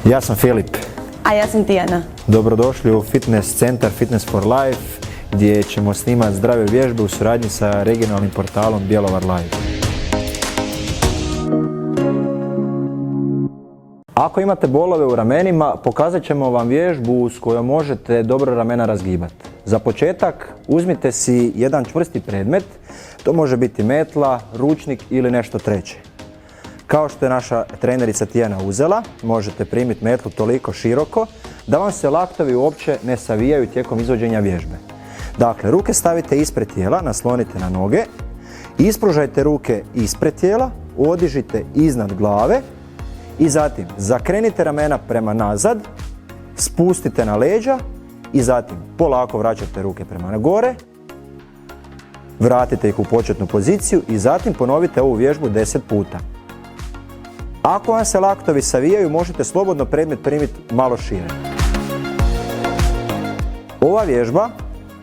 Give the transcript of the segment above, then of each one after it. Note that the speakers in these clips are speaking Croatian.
Ja sam Filip. A ja sam Tijana. Dobrodošli u fitness centar Fitness for Life gdje ćemo snimati zdrave vježbe u suradnji sa regionalnim portalom Bjelovar Live. Ako imate bolove u ramenima, pokazat ćemo vam vježbu s kojom možete dobro ramena razgibati. Za početak uzmite si jedan čvrsti predmet, to može biti metla, ručnik ili nešto treće. Kao što je naša trenerica Tijana uzela, možete primiti metlu toliko široko da vam se laktovi uopće ne savijaju tijekom izvođenja vježbe. Dakle, ruke stavite ispred tijela, naslonite na noge, ispružajte ruke ispred tijela, odižite iznad glave i zatim zakrenite ramena prema nazad, spustite na leđa i zatim polako vraćate ruke prema gore, vratite ih u početnu poziciju i zatim ponovite ovu vježbu 10 puta. Ako vam se laktovi savijaju, možete slobodno predmet primiti malo šire. Ova vježba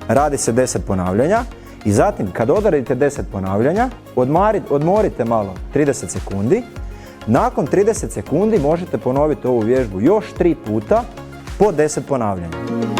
radi se 10 ponavljanja i zatim kad odradite 10 ponavljanja, odmorite malo 30 sekundi. Nakon 30 sekundi možete ponoviti ovu vježbu još 3 puta po 10 ponavljanja.